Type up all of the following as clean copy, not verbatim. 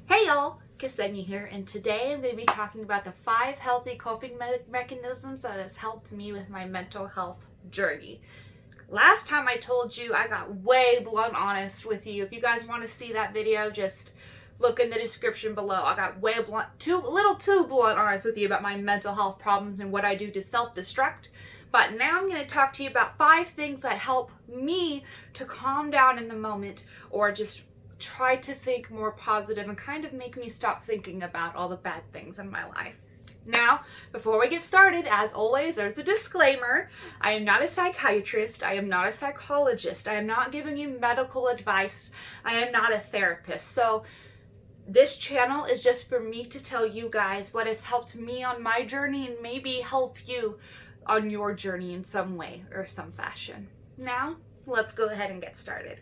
Hey y'all, Ksenia here, and today I'm going to be talking about the 5 healthy coping mechanisms that has helped me with my mental health journey. Last time I told you I got way blunt honest with you. If you guys want to see that video, just look in the description below. I got way blunt, a little too blunt honest with you about my mental health problems and what I do to self-destruct. But now I'm going to talk to you about 5 things that help me to calm down in the moment or just try to think more positive and kind of make me stop thinking about all the bad things in my life. Now, before we get started, as always, there's a disclaimer. I am not a psychiatrist. I am not a psychologist. I am not giving you medical advice. I am not a therapist. So this channel is just for me to tell you guys what has helped me on my journey and maybe help you on your journey in some way or some fashion. Now, let's go ahead and get started.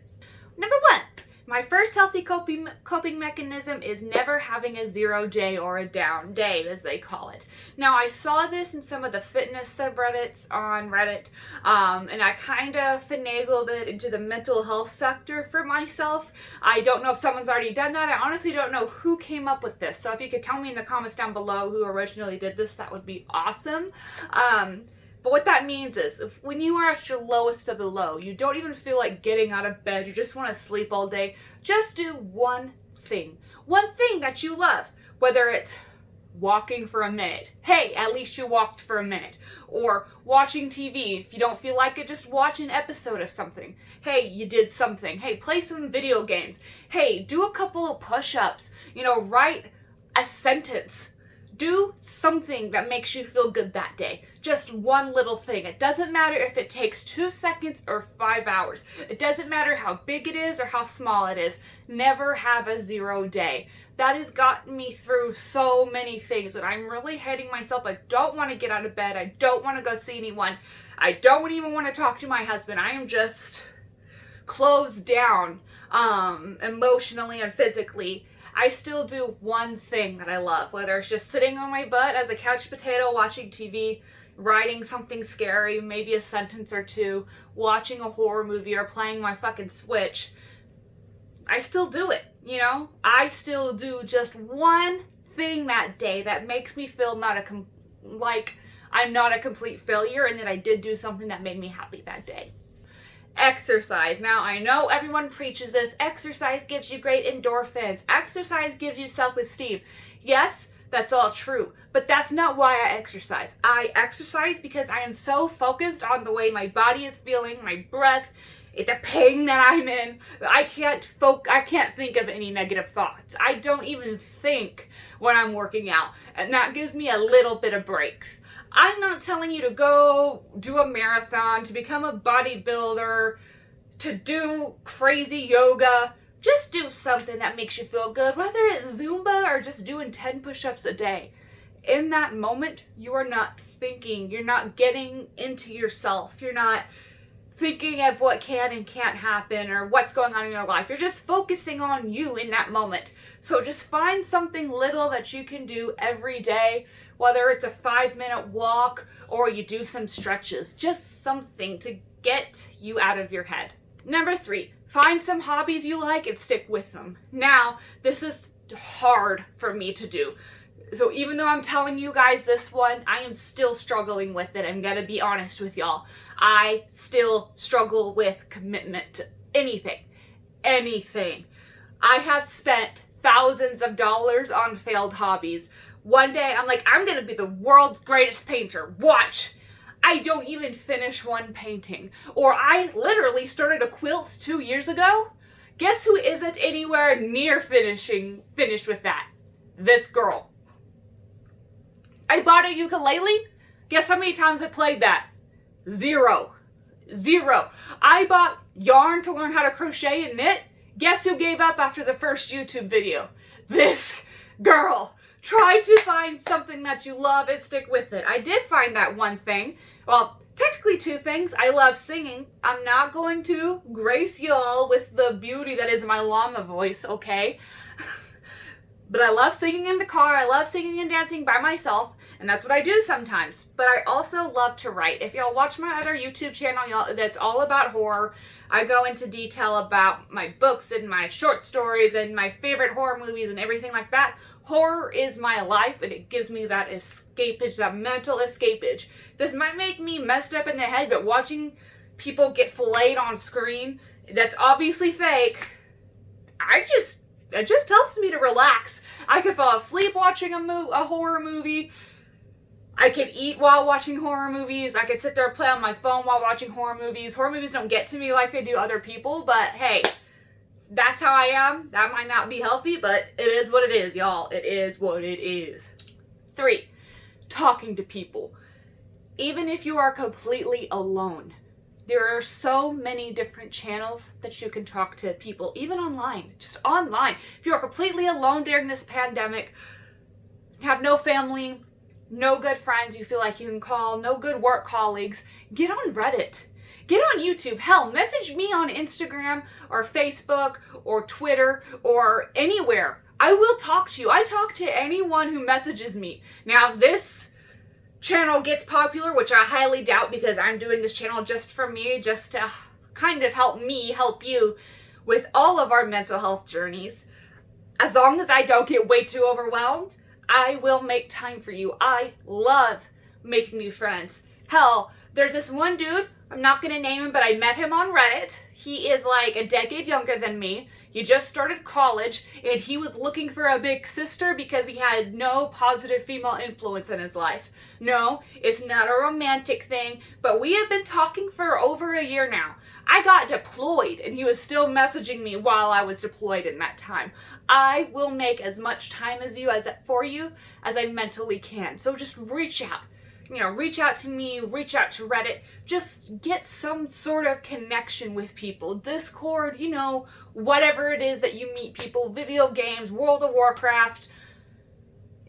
Number 1. My first healthy coping mechanism is never having a 0 day or a down day, as they call it. Now, I saw this in some of the fitness subreddits on Reddit, and I kind of finagled it into the mental health sector for myself. I don't know if someone's already done that. I honestly don't know who came up with this. So if you could tell me in the comments down below who originally did this, that would be awesome. But what that means is, when you are at your lowest of the low, you don't even feel like getting out of bed, you just want to sleep all day, just do one thing that you love, whether it's walking for a minute. Hey, at least you walked for a minute. Or watching TV. If you don't feel like it, just watch an episode of something. Hey, you did something. Hey, play some video games. Hey, do a couple of push-ups. Write a sentence. Do something that makes you feel good that day. Just one little thing. It doesn't matter if it takes 2 seconds or 5 hours. It doesn't matter how big it is or how small it is. Never have a 0 day. That has gotten me through so many things. When I'm really hating myself, I don't want to get out of bed. I don't want to go see anyone. I don't even want to talk to my husband. I am just closed down emotionally and physically. I still do one thing that I love, whether it's just sitting on my butt as a couch potato watching TV, writing something scary, maybe a sentence or two, watching a horror movie, or playing my fucking Switch. I still do it, I still do just one thing that day that makes me feel like I'm not a complete failure and that I did do something that made me happy that day. Exercise. Now, I know everyone preaches this. Exercise gives you great endorphins. Exercise gives you self-esteem. Yes, that's all true, but that's not why I exercise. I exercise because I am so focused on the way my body is feeling, my breath, the pain that I'm in. I can't think of any negative thoughts. I don't even think when I'm working out, and that gives me a little bit of breaks. I'm not telling you to go do a marathon, to become a bodybuilder, to do crazy yoga. Just do something that makes you feel good, whether it's Zumba or just doing 10 push-ups a day. In that moment, you are not thinking, you're not getting into yourself, you're not thinking of what can and can't happen or what's going on in your life. You're just focusing on you in that moment. So just find something little that you can do every day, whether it's a 5-minute walk or you do some stretches, just something to get you out of your head. Number 3, find some hobbies you like and stick with them. Now, this is hard for me to do. So even though I'm telling you guys this one, I am still struggling with it. I'm gonna be honest with y'all. I still struggle with commitment to anything. I have spent thousands of dollars on failed hobbies. One day I'm like, I'm gonna be the world's greatest painter. Watch. I don't even finish one painting. Or I literally started a quilt 2 years ago. Guess who isn't anywhere near finished with that? This girl. I bought a ukulele. Guess how many times I played that? 0. I bought yarn to learn how to crochet and knit. Guess who gave up after the first YouTube video? This girl. Try to find something that you love and stick with it. I did find that one thing. Well, technically 2 things. I love singing. I'm not going to grace y'all with the beauty that is my llama voice, okay? But I love singing in the car. I love singing and dancing by myself. And that's what I do sometimes. But I also love to write. If y'all watch my other YouTube channel, that's all about horror. I go into detail about my books and my short stories and my favorite horror movies and everything like that. Horror is my life, and it gives me that escapage, that mental escapage. This might make me messed up in the head, but watching people get filleted on screen, that's obviously fake, it just helps me to relax. I could fall asleep watching a horror movie. I could eat while watching horror movies. I could sit there and play on my phone while watching horror movies. Horror movies don't get to me like they do other people, but hey, that's how I am. That might not be healthy, but it is what it is, y'all. It is what it is. 3, talking to people. Even if you are completely alone, there are so many different channels that you can talk to people, even online, just online. If you are completely alone during this pandemic, have no family, no good friends you feel like you can call, no good work colleagues, get on Reddit. Get on YouTube. Hell, message me on Instagram or Facebook or Twitter or anywhere. I will talk to you. I talk to anyone who messages me. Now, this channel gets popular, which I highly doubt because I'm doing this channel just for me, just to kind of help me help you with all of our mental health journeys. As long as I don't get way too overwhelmed, I will make time for you. I love making new friends. Hell, there's this one dude, I'm not going to name him, but I met him on Reddit. He is like a decade younger than me. He just started college, and he was looking for a big sister because he had no positive female influence in his life. No, it's not a romantic thing, but we have been talking for over a year now. I got deployed, and he was still messaging me while I was deployed in that time. I will make as much time for you as I mentally can. So just reach out. Reach out to me, reach out to Reddit, just get some sort of connection with people. Discord, whatever it is that you meet people, video games, World of Warcraft,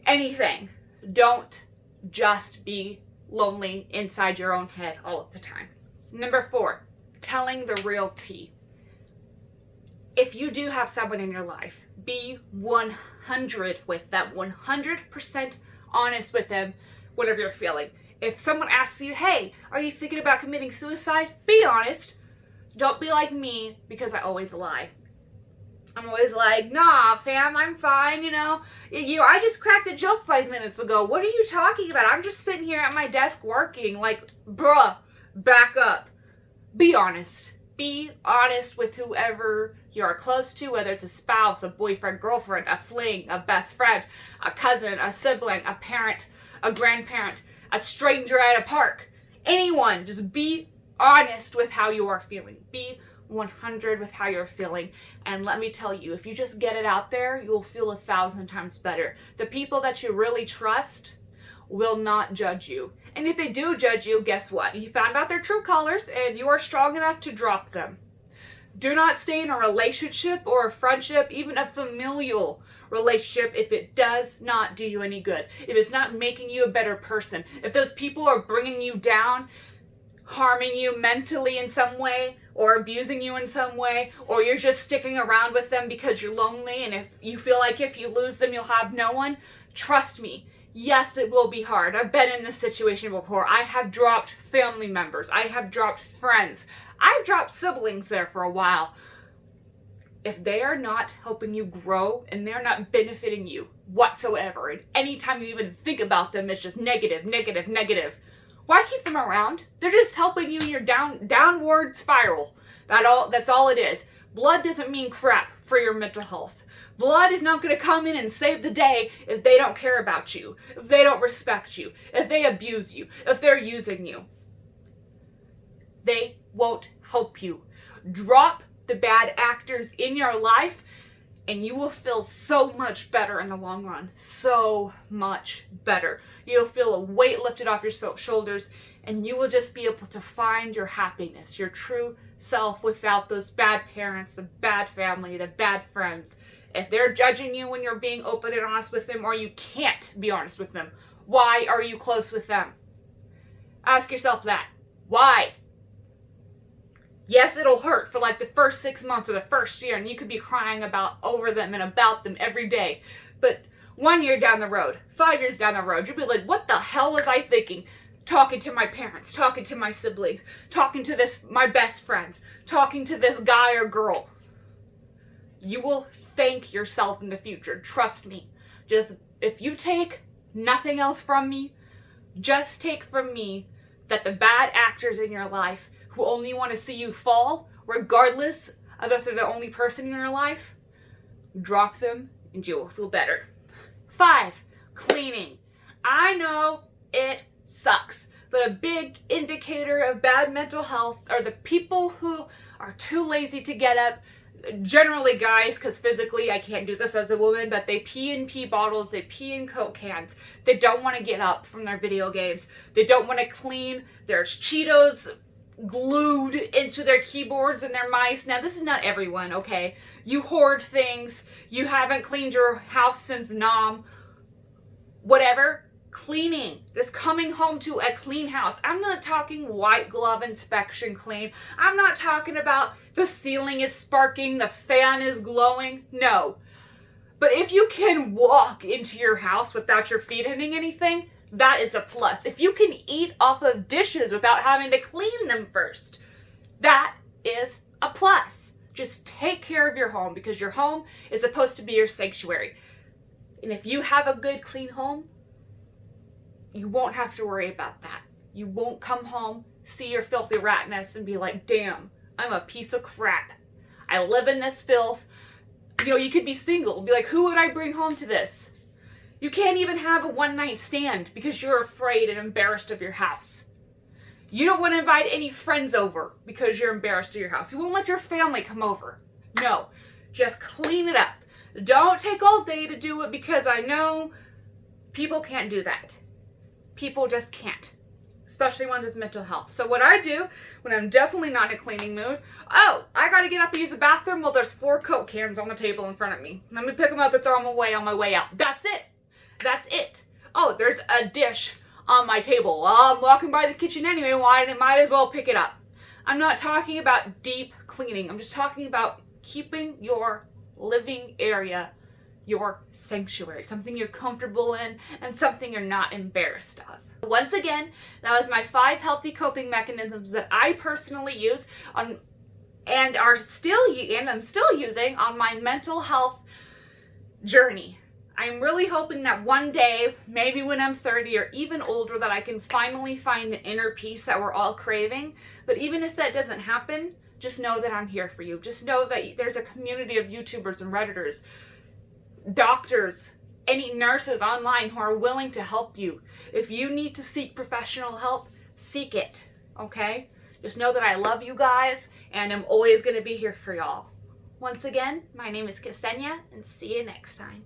anything. Don't just be lonely inside your own head all of the time. Number 4, telling the real tea. If you do have someone in your life, be 100 with them, 100% honest with them. Whatever you're feeling. If someone asks you, hey, are you thinking about committing suicide? Be honest. Don't be like me, because I always lie. I'm always like, nah, fam, I'm fine, I just cracked a joke 5 minutes ago. What are you talking about? I'm just sitting here at my desk working. Like, bruh, back up. Be honest. Be honest with whoever you are close to, whether it's a spouse, a boyfriend, girlfriend, a fling, a best friend, a cousin, a sibling, a parent, a grandparent, a stranger at a park, anyone. Just be honest with how you are feeling. Be 100 with how you're feeling. And let me tell you, if you just get it out there, you'll feel 1,000 times better. The people that you really trust will not judge you. And if they do judge you, guess what? You found out their true colors and you are strong enough to drop them. Do not stay in a relationship or a friendship, even a familial relationship, if it does not do you any good. If it's not making you a better person. If those people are bringing you down, harming you mentally in some way, or abusing you in some way, or you're just sticking around with them because you're lonely, and if you feel like if you lose them, you'll have no one, trust me. Yes, it will be hard. I've been in this situation before. I have dropped family members. I have dropped friends. I've dropped siblings there for a while. If they are not helping you grow and they're not benefiting you whatsoever, and anytime you even think about them, it's just negative, negative, negative, why keep them around? They're just helping you in your downward spiral. That's all it is. Blood doesn't mean crap for your mental health. Blood is not going to come in and save the day if they don't care about you, if they don't respect you, if they abuse you, if they're using you. They won't help you. Drop the bad actors in your life and you will feel so much better in the long run. So much better. You'll feel a weight lifted off your shoulders and you will just be able to find your happiness, your true self without those bad parents, the bad family, the bad friends. If they're judging you when you're being open and honest with them, or you can't be honest with them, why are you close with them? Ask yourself that. Why? Yes, it'll hurt for like the first 6 months or the first year, and you could be crying over them and about them every day. But 1 year down the road, 5 years down the road, you'll be like, what the hell was I thinking? talking to my parents, talking to my siblings, talking to my best friends, talking to this guy or girl. You will thank yourself in the future. Trust me. Just, if you take nothing else from me, just take from me that the bad actors in your life who only want to see you fall, regardless of if they're the only person in your life, drop them and you will feel better. 5, cleaning. I know it sucks, but a big indicator of bad mental health are the people who are too lazy to get up. Generally guys, because physically I can't do this as a woman, but they pee in pee bottles, they pee in Coke cans. They don't want to get up from their video games. They don't want to clean. There's Cheetos glued into their keyboards and their mice. Now, this is not everyone, okay? You hoard things. You haven't cleaned your house since Nam. Whatever. Cleaning. Just coming home to a clean house. I'm not talking white glove inspection clean. I'm not talking about the ceiling is sparking, the fan is glowing. No. But if you can walk into your house without your feet hitting anything, that is a plus. If you can eat off of dishes without having to clean them first, that is a plus. Just take care of your home, because your home is supposed to be your sanctuary. And if you have a good, clean home, you won't have to worry about that. You won't come home, see your filthy ratness, and be like, damn, I'm a piece of crap. I live in this filth. You know, you could be single. Be like, who would I bring home to this? You can't even have a one-night stand because you're afraid and embarrassed of your house. You don't want to invite any friends over because you're embarrassed of your house. You won't let your family come over. No, just clean it up. Don't take all day to do it, because I know people can't do that. People just can't, especially ones with mental health. So what I do when I'm definitely not in a cleaning mood, I gotta get up and use the bathroom. Well, there's 4 Coke cans on the table in front of me. Let me pick them up and throw them away on my way out. That's it. That's it. Oh, there's a dish on my table. Well, I'm walking by the kitchen anyway. Why? I might as well pick it up. I'm not talking about deep cleaning. I'm just talking about keeping your living area your sanctuary, something you're comfortable in and something you're not embarrassed of. Once again, that was my 5 healthy coping mechanisms that I personally use on and I'm still using on my mental health journey. I'm really hoping that one day, maybe when I'm 30 or even older, that I can finally find the inner peace that we're all craving. But even if that doesn't happen, just know that I'm here for you. Just know that there's a community of YouTubers and Redditors, doctors, any nurses online who are willing to help you. If you need to seek professional help, seek it, okay? Just know that I love you guys, and I'm always going to be here for y'all. Once again, my name is Ksenia, and see you next time.